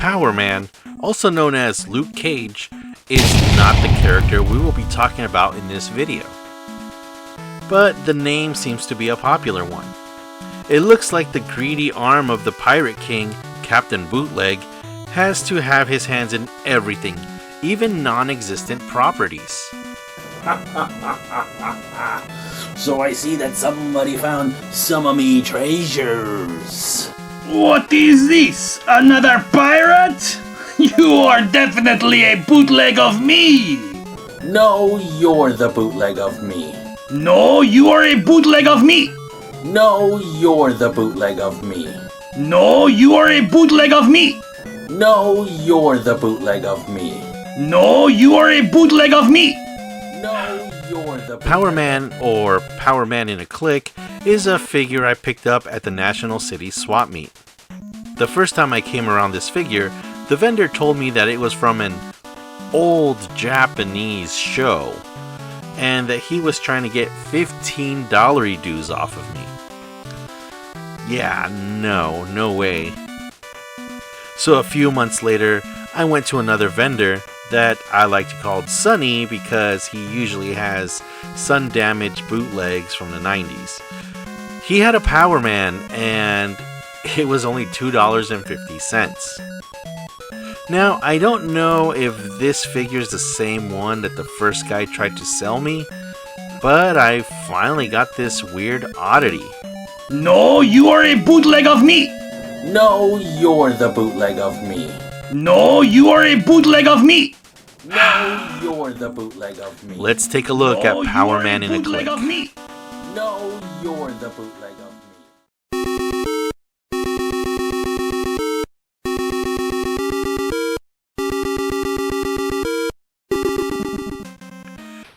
Power Man, also known as Luke Cage, is not the character we will be talking about in this video. But the name seems to be a popular one. It looks like the greedy arm of the Pirate King, Captain Bootleg, has to have his hands in everything, even non-existent properties. So I see that somebody found some of me treasures. What is this? Another pirate? You are definitely a bootleg of me! No, you're the bootleg of me. No, you are a bootleg of me! No, you're the bootleg of me. No, you are a bootleg of me! No, you're the bootleg of me. No, you are a bootleg of me! No, you're the Power Man, or Power Man in a Click, is a figure I picked up at the National City swap meet. The first time I came around this figure, the vendor told me that it was from an old Japanese show, and that he was trying to get $15 dues off of me. Yeah, no way. So a few months later, I went to another vendor that I like to call Sunny because he usually has sun-damaged bootlegs from the 90s. He had a Power Man, and it was only $2.50. Now, I don't know if this figure is the same one that the first guy tried to sell me, but I finally got this weird oddity. No, you are a bootleg of me! No, you're the bootleg of me. No, you are a bootleg of me! No, you're the bootleg of me. Let's take a look at Power Man in a Click. Of me. No, you're the bootleg of me.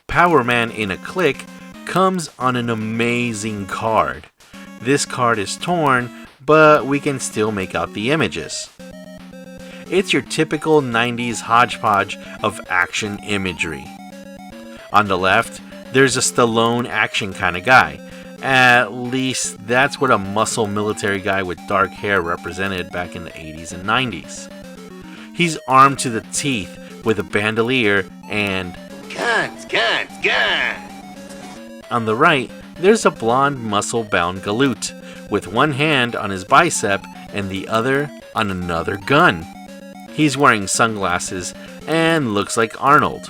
Power Man in a Click comes on an amazing card. This card is torn, but we can still make out the images. It's your typical 90s hodgepodge of action imagery. On the left, there's a Stallone action kind of guy. At least that's what a muscle military guy with dark hair represented back in the 80s and 90s. He's armed to the teeth with a bandolier and Guns! on the right, there's a blonde muscle-bound galoot with one hand on his bicep and the other on another gun. He's wearing sunglasses and looks like Arnold.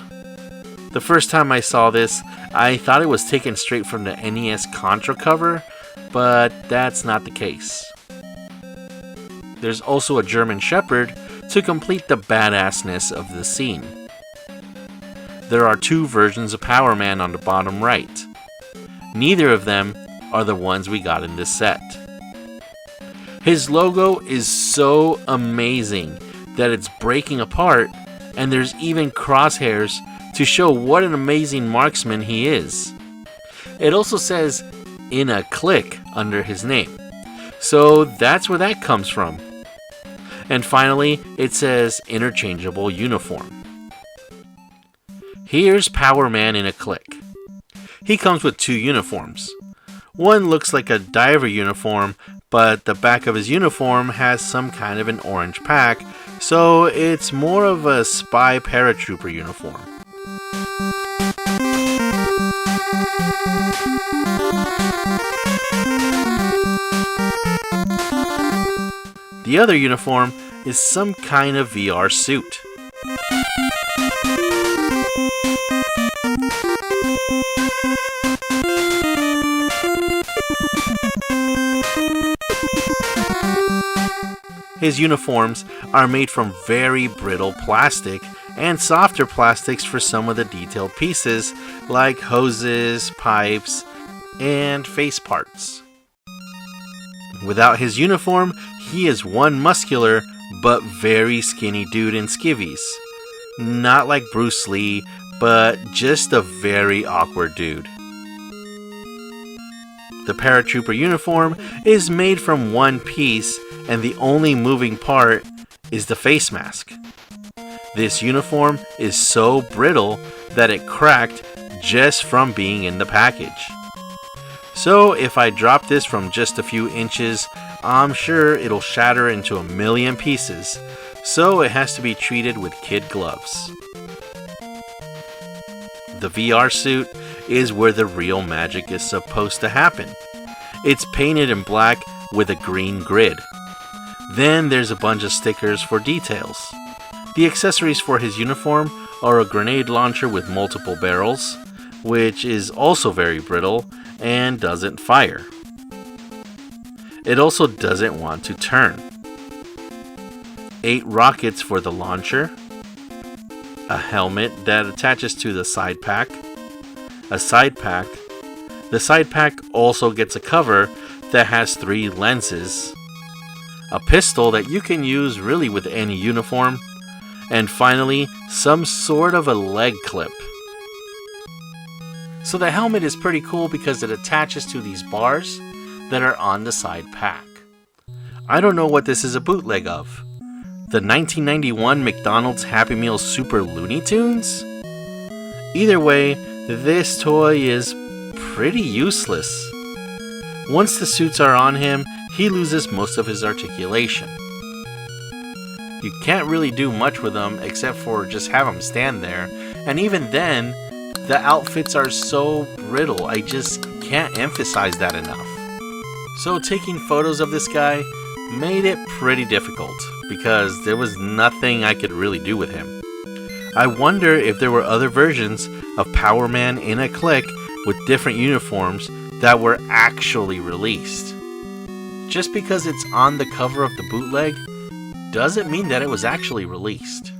The first time I saw this, I thought it was taken straight from the NES Contra cover, but that's not the case. There's also a German Shepherd to complete the badassness of the scene. There are two versions of Power Man on the bottom right. Neither of them are the ones we got in this set. His logo is so amazing that it's breaking apart, and there's even crosshairs to show what an amazing marksman he is. It also says "in a click" under his name, so that's where that comes from. And finally, it says interchangeable uniform. Here's Power Man in a Click. He comes with two uniforms. One looks like a diver uniform, but the back of his uniform has some kind of an orange pack, so it's more of a spy paratrooper uniform. The other uniform is some kind of VR suit. His uniforms are made from very brittle plastic and softer plastics for some of the detailed pieces like hoses, pipes, and face parts. Without his uniform, he is one muscular but very skinny dude in skivvies. Not like Bruce Lee, but just a very awkward dude. The paratrooper uniform is made from one piece, and the only moving part is the face mask. This uniform is so brittle that it cracked just from being in the package. So if I drop this from just a few inches, I'm sure it'll shatter into a million pieces. so it has to be treated with kid gloves. The VR suit is where the real magic is supposed to happen. It's painted in black with a green grid. Then there's a bunch of stickers for details. The accessories for his uniform are a grenade launcher with multiple barrels, which is also very brittle and doesn't fire. It also doesn't want to turn. 8 rockets for the launcher, a helmet that attaches to the side pack, a side pack. The side pack also gets a cover that has 3 lenses, a pistol that you can use really with any uniform, and finally, some sort of a leg clip. So the helmet is pretty cool because it attaches to these bars that are on the side pack. I don't know what this is a bootleg of. The 1991 McDonald's Happy Meal Super Looney Tunes? Either way, this toy is pretty useless. Once the suits are on him, he loses most of his articulation. You can't really do much with them except for just have him stand there, and even then, the outfits are so brittle, I just can't emphasize that enough. So taking photos of this guy made it pretty difficult, because there was nothing I could really do with him. I wonder if there were other versions of Power Man in a clique with different uniforms that were actually released. Just because it's on the cover of the bootleg doesn't mean that it was actually released.